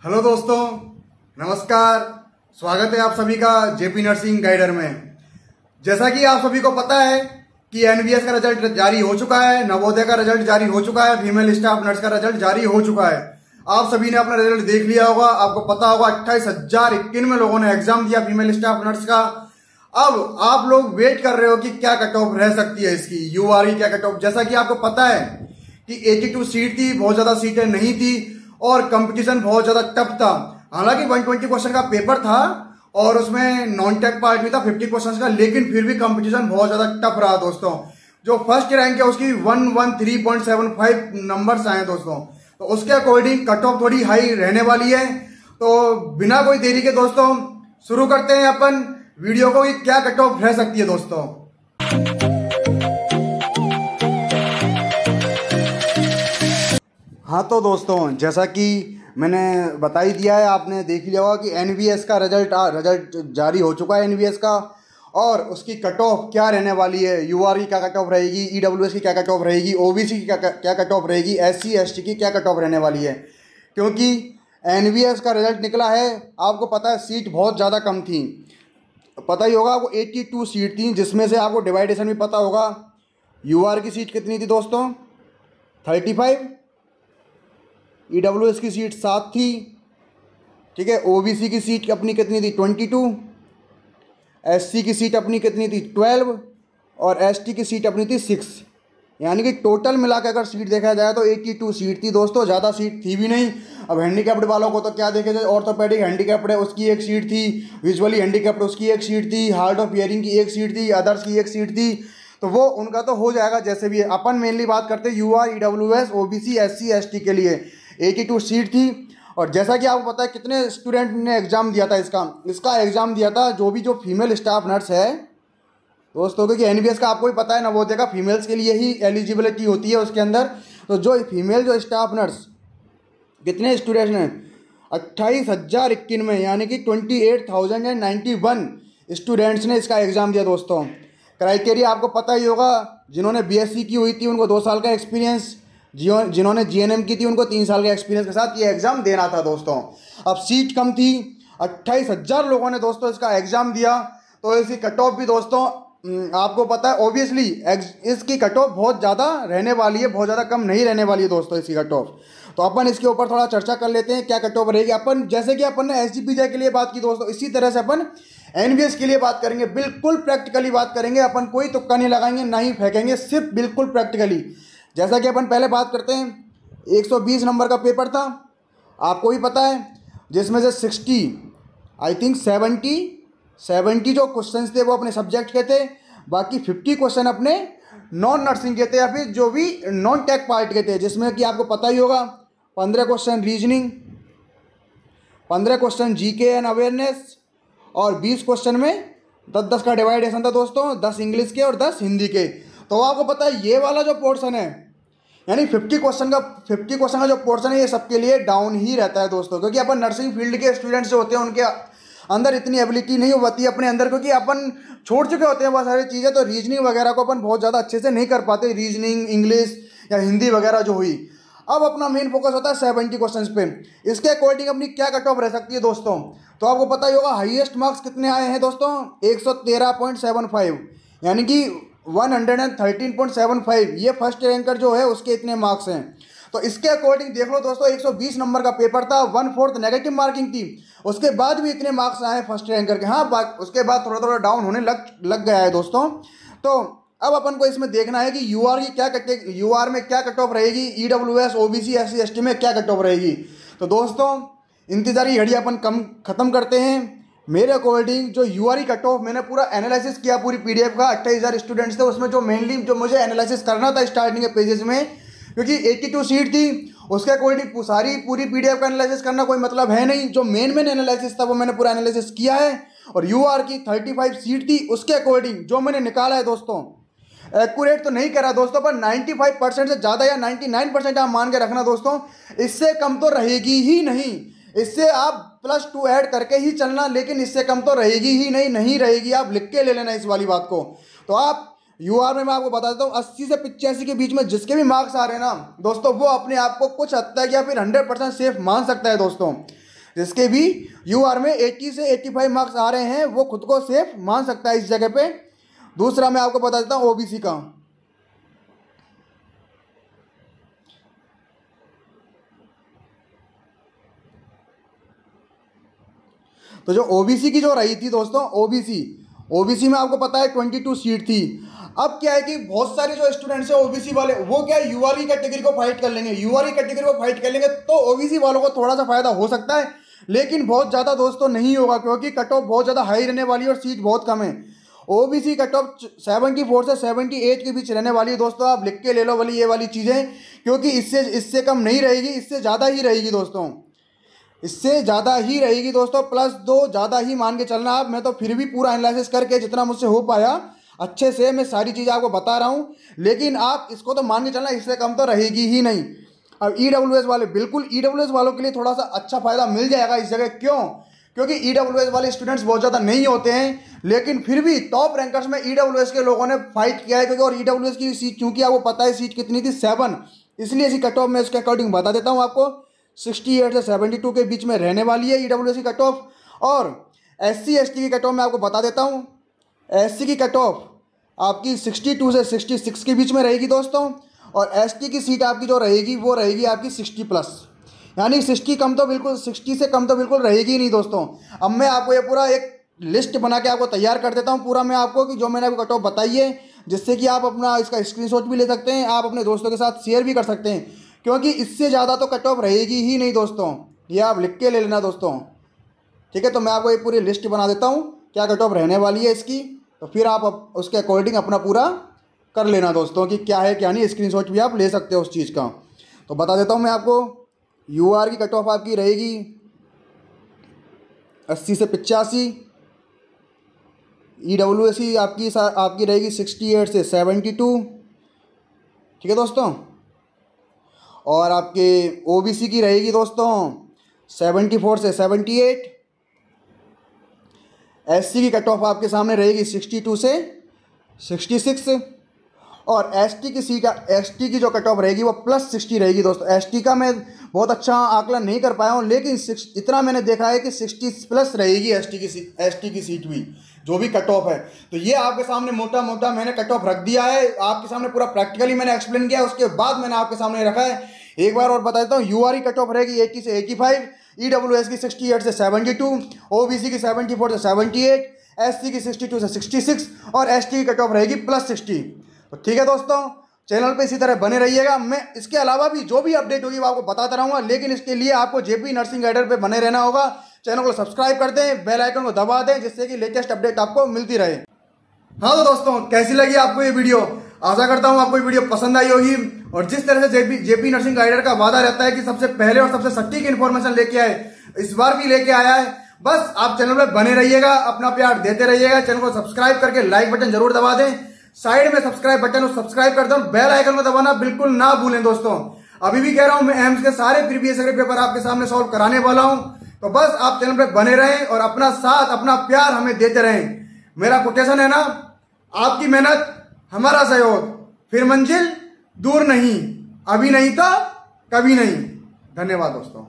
Hello दोस्तों, नमस्कार। स्वागत है आप सभी का जेपी नर्सिंग गाइडर में। जैसा कि आप सभी को पता है कि एनवीएस का रिजल्ट जारी हो चुका है, नवोदय का रिजल्ट जारी हो चुका है, फीमेल स्टाफ नर्स का रिजल्ट जारी हो चुका है। आप सभी ने अपना रिजल्ट देख लिया होगा। आपको पता होगा 28,091 लोगों ने एग्जाम दिया फीमेल स्टाफ नर्स का। अब आप लोग वेट कर रहे हो कि क्या कट ऑफ रह सकती है इसकी, यूआर की क्या कट ऑफ। जैसा कि आपको पता है कि 82 सीट थी, बहुत ज्यादा सीटें नहीं थी और कंपटीशन बहुत ज्यादा टफ था। हालांकि 120 क्वेश्चन का पेपर था और उसमें नॉन टेक पार्ट भी था 50 क्वेश्चन का, लेकिन फिर भी कंपटीशन बहुत ज्यादा टफ रहा दोस्तों। जो फर्स्ट रैंक है उसकी 113.75 नंबर्स आए दोस्तों, तो उसके अकॉर्डिंग कट ऑफ थोड़ी हाई रहने वाली है। तो बिना कोई देरी के दोस्तों शुरू करते हैं अपन वीडियो को कि क्या कट ऑफ रह सकती है दोस्तों। हाँ तो दोस्तों, जैसा कि मैंने बता ही दिया है, आपने देख लिया होगा कि एनवीएस का रिजल्ट जारी हो चुका है एनवीएस का, और उसकी कट ऑफ क्या रहने वाली है। यूआर की क्या कट ऑफ रहेगी, ईडब्ल्यूएस की क्या कट ऑफ रहेगी, ओबीसी की क्या कट ऑफ रहेगी, एससी एसटी की क्या कट ऑफ रहने वाली है। क्योंकि एनवीएस का रिजल्ट निकला है, आपको पता है सीट बहुत ज़्यादा कम थी। पता ही होगा आपको 82 सीट थी, जिसमें से आपको डिवाइडेशन भी पता होगा। यूआर की सीट कितनी थी दोस्तों, 35। ईडब्ल्यूएस की सीट 7 थी, ठीक है। ओबीसी की सीट अपनी कितनी थी, 22। एससी की सीट अपनी कितनी थी, 12। और एसटी की सीट अपनी थी 6। यानी कि टोटल मिला के अगर सीट देखा जाए तो 82 सीट थी दोस्तों, ज़्यादा सीट थी भी नहीं। अब हैंडीकैप्ड वालों को तो क्या देखे जाए, ऑर्थोपेडिक हैंडीकैप्ड है उसकी एक सीट थी, विजुअली हैंडीकैप्ड उसकी एक सीट थी, हार्ड ऑफ हियरिंग की एक सीट थी, अदर्स की एक सीट थी। तो वो उनका तो हो जाएगा जैसे भी है। अपन मेनली बात करते हैं UR, EWS, OBC, SC ST के लिए 82 सीट थी। और जैसा कि आपको पता है कितने स्टूडेंट ने एग्ज़ाम दिया था इसका एग्ज़ाम दिया था जो फीमेल स्टाफ नर्स है दोस्तों, क्योंकि एनवीएस का आपको ही पता है नवोदय का फीमेल्स के लिए ही एलिजिबिलिटी होती है उसके अंदर। तो जो फीमेल स्टाफ नर्स कितने स्टूडेंट्स ने 28,091 यानी कि 28,091 स्टूडेंट्स ने इसका एग्ज़ाम दिया दोस्तों। क्राइटेरिया आपको पता ही होगा, जिन्होंने बीएससी की हुई थी उनको 2 साल का एक्सपीरियंस, जिन्होंने जीएनएम की थी उनको 3 साल के एक्सपीरियंस के साथ ये एग्ज़ाम देना था दोस्तों। अब सीट कम थी, 28,000 लोगों ने दोस्तों इसका एग्ज़ाम दिया। तो इसकी कट ऑफ भी दोस्तों आपको पता है ओबियसली इसकी कट ऑफ बहुत ज़्यादा रहने वाली है, बहुत ज़्यादा कम नहीं रहने वाली है दोस्तों इसकी कट ऑफ। तो अपन इसके ऊपर थोड़ा चर्चा कर लेते हैं क्या कट ऑफ रहेगी। अपन जैसे कि अपन ने एसजीपीजे के लिए बात की दोस्तों, इसी तरह से अपन एनवीएस के लिए बात करेंगे। बिल्कुल प्रैक्टिकली बात करेंगे, अपन कोई तुक्का नहीं लगाएंगे, ना ही फेंकेंगे, सिर्फ बिल्कुल प्रैक्टिकली। जैसा कि अपन पहले बात करते हैं, 120 नंबर का पेपर था, आपको ही पता है, जिसमें से 60 आई थिंक 70 जो क्वेश्चंस थे वो अपने सब्जेक्ट के थे, बाकी 50 क्वेश्चन अपने नॉन नर्सिंग के थे या फिर जो भी नॉन टेक पार्ट के थे, जिसमें कि आपको पता ही होगा 15 question reasoning, 15 question GK and awareness, और 20 क्वेश्चन में 10-10 का डिवाइडेशन था दोस्तों, 10 इंग्लिश के और 10 हिंदी के। तो आपको पता है ये वाला जो पोर्शन है, यानी 50 क्वेश्चन का जो पोर्शन है, ये सबके लिए डाउन ही रहता है दोस्तों। क्योंकि अपन नर्सिंग फील्ड के स्टूडेंट्स जो होते हैं उनके अंदर इतनी एबिलिटी नहीं होती है अपने अंदर, क्योंकि अपन छोड़ चुके होते हैं बहुत सारी चीज़ें। तो रीजनिंग वगैरह को अपन बहुत ज़्यादा अच्छे से नहीं कर पाते, रीजनिंग, इंग्लिश या हिंदी वगैरह जो हुई। अब अपना मेन फोकस होता है 70 क्वेश्चन पे। इसके अकॉर्डिंग अपनी क्या कट ऑफ रह सकती है दोस्तों, तो आपको पता ही होगा हाईएस्ट मार्क्स कितने आए हैं दोस्तों, 113.75 यानी कि 113.75। ये फर्स्ट रैंकर जो है उसके इतने मार्क्स हैं। तो इसके अकॉर्डिंग देख लो दोस्तों, 120 नंबर का पेपर था, 1/4 नेगेटिव मार्किंग थी, उसके बाद भी इतने मार्क्स आए फर्स्ट रैंकर के। हाँ, उसके बाद थोड़ा थोड़ा डाउन होने लग गया है दोस्तों। तो अब अपन को इसमें देखना है कि यूआर में क्या कट ऑफ रहेगी, ईडब्ल्यूएस, ओबीसी, एससी एसटी में क्या कट ऑफ रहेगी। तो दोस्तों इंतजारी घड़ी अपन ख़त्म करते हैं। मेरे अकॉर्डिंग जो यूआर कट ऑफ, मैंने पूरा एनालिसिस किया, पूरी पीडीएफ का 28,000 स्टूडेंट्स थे, उसमें जो मेनली जो मुझे एनालिसिस करना था स्टार्टिंग के पेजेस में, क्योंकि 82 सीट थी, उसके अकॉर्डिंग पूरी पीडीएफ का एनालिसिस करना कोई मतलब है नहीं। जो मेन एनालिसिस था वो मैंने पूरा एनालिसिस किया है। और यूआर की 35 सीट थी, उसके अकॉर्डिंग जो मैंने निकाला है दोस्तों, एक्यूरेट तो नहीं करा दोस्तों, पर 95% से ज़्यादा या 99% आप मान के रखना दोस्तों, इससे कम तो रहेगी ही नहीं। इससे आप +2 ऐड करके ही चलना, लेकिन इससे कम तो रहेगी ही नहीं रहेगी। आप लिख के ले लेना इस वाली बात को। तो आप यूआर में मैं आपको बता देता हूँ 80 से 85 के बीच में जिसके भी मार्क्स आ रहे हैं ना दोस्तों, वो अपने आप को कुछ हद तक या फिर 100% सेफ मान सकता है दोस्तों। जिसके भी यूआर में 80 से 85 मार्क्स आ रहे हैं वो खुद को सेफ मान सकता है इस जगह पे। दूसरा मैं आपको बता देता हूँ ओबीसी का। तो जो ओबीसी की जो रही थी दोस्तों, ओबीसी में आपको पता है 22 सीट थी। अब क्या है कि बहुत सारे जो स्टूडेंट्स हैं ओबीसी वाले वो क्या है यूआर की कैटेगरी को फाइट कर लेंगे, तो ओबीसी वालों को थोड़ा सा फायदा हो सकता है, लेकिन बहुत ज़्यादा दोस्तों नहीं होगा, क्योंकि कट ऑफ बहुत ज़्यादा हाई रहने वाली है और सीट बहुत कम है। ओबीसी कट ऑफ 74 से 78 के बीच रहने वाली है दोस्तों। आप लिख के ले लो वाली ये वाली चीज़ें, क्योंकि इससे कम नहीं रहेगी, इससे ज़्यादा ही रहेगी दोस्तों, इससे ज़्यादा ही रहेगी दोस्तों। +2 ज़्यादा ही मान के चलना आप। मैं तो फिर भी पूरा एनालिसिस करके जितना मुझसे हो पाया अच्छे से मैं सारी चीज़ें आपको बता रहा हूँ, लेकिन आप इसको तो मान के चलना इससे कम तो रहेगी ही नहीं। अब ईडब्ल्यूएस वाले, बिल्कुल ईडब्ल्यूएस वालों के लिए थोड़ा सा अच्छा फायदा मिल जाएगा इस जगह। क्यों? क्योंकि ईडब्ल्यूएस वाले स्टूडेंट्स बहुत ज़्यादा नहीं होते हैं, लेकिन फिर भी टॉप रैंकर्स में ईडब्ल्यूएस के लोगों ने फाइट किया है। क्योंकि और ईडब्ल्यूएस की सीट, क्योंकि आपको पता है सीट कितनी थी 7, इसलिए इसी कट ऑफ में इसके अकॉर्डिंग बता देता हूँ आपको 68 से 72 के बीच में रहने वाली है ईडब्ल्यूएस की कट ऑफ। और SC ST की कट ऑफ मैं आपको बता देता हूँ। SC की कट ऑफ आपकी 62 से 66 के बीच में रहेगी दोस्तों, और ST की सीट आपकी जो रहेगी वो रहेगी आपकी 60+, यानी 60 कम तो बिल्कुल, 60 से कम तो बिल्कुल रहेगी ही नहीं दोस्तों। अब मैं आपको ये पूरा एक लिस्ट बना के आपको तैयार कर देता हूँ पूरा मैं आपको, कि जो मैंने आपको कट ऑफ बताई है, जिससे कि आप अपना इसका स्क्रीनशॉट भी ले सकते हैं, आप अपने दोस्तों के साथ शेयर भी कर सकते हैं, क्योंकि इससे ज़्यादा तो कट ऑफ रहेगी ही नहीं दोस्तों। ये आप लिख के ले लेना दोस्तों, ठीक है। तो मैं आपको ये पूरी लिस्ट बना देता हूँ क्या कट ऑफ रहने वाली है इसकी, तो फिर आप उसके अकॉर्डिंग अपना पूरा कर लेना दोस्तों कि क्या है क्या नहीं। स्क्रीनशॉट भी आप ले सकते हो उस चीज़ का। तो बता देता हूँ मैं आपको, यूआर की कट ऑफ आपकी रहेगी 80 से 85, ईडब्ल्यूएसी आपकी रहेगी 68 से 72, ठीक है दोस्तों। और आपके ओबीसी की रहेगी दोस्तों 74 से 78, एससी की कट ऑफ आपके सामने रहेगी 62 से 66, और एसटी की जो कट ऑफ रहेगी वो +60 रहेगी दोस्तों। एसटी का मैं बहुत अच्छा आकलन नहीं कर पाया हूँ, लेकिन इतना मैंने देखा है कि 60+ रहेगी एसटी की सीट भी, जो भी कट ऑफ है। तो ये आपके सामने मोटा मोटा मैंने कट ऑफ रख दिया है, आपके सामने पूरा प्रैक्टिकली मैंने एक्सप्लेन किया, उसके बाद मैंने आपके सामने रखा है। एक बार और बता देता हूँ, यूआर की कट ऑफ रहेगी 80 से 85, ईडब्ल्यूएस की 68 से 72, ओबीसी की 74 से 78, एससी की 62 से 66, और एसटी की कट ऑफ रहेगी +60। तो ठीक है दोस्तों, चैनल पे इसी तरह बने रहिएगा। मैं इसके अलावा भी जो भी अपडेट होगी वो आपको बताता रहूँगा, लेकिन इसके लिए आपको जेपी नर्सिंग गाइडर पे बने रहना होगा। चैनल को सब्सक्राइब कर दें, बेल आइकन को दबा दें, जिससे कि लेटेस्ट अपडेट आपको मिलती रहे। हाँ तो दोस्तों, कैसी लगी आपको ये वीडियो? आशा करता हूँ आपको ये वीडियो पसंद आई होगी। और जिस तरह से जेपी नर्सिंग गाइडर का वादा रहता है कि सबसे पहले और सबसे सटीक इन्फॉर्मेशन लेके आए, इस बार भी लेके आया है। बस आप चैनल पे बने रहिएगा, अपना प्यार देते रहिएगा। चैनल को सब्सक्राइब करके लाइक बटन जरूर दबा दें, साइड में सब्सक्राइब बटन और सब्सक्राइब कर दो, बेल आइकन को दबाना बिल्कुल ना भूलें दोस्तों। अभी भी कह रहा हूं, मैं एम्स के सारे प्रीवियस ईयर पेपर आपके सामने सॉल्व कराने वाला हूं। तो बस आप चैनल पे बने रहें और अपना साथ, अपना प्यार हमें देते रहें। मेरा कोटेशन है ना, आपकी मेहनत हमारा सहयोग, फिर मंजिल दूर नहीं, अभी नहीं तो कभी नहीं। धन्यवाद दोस्तों।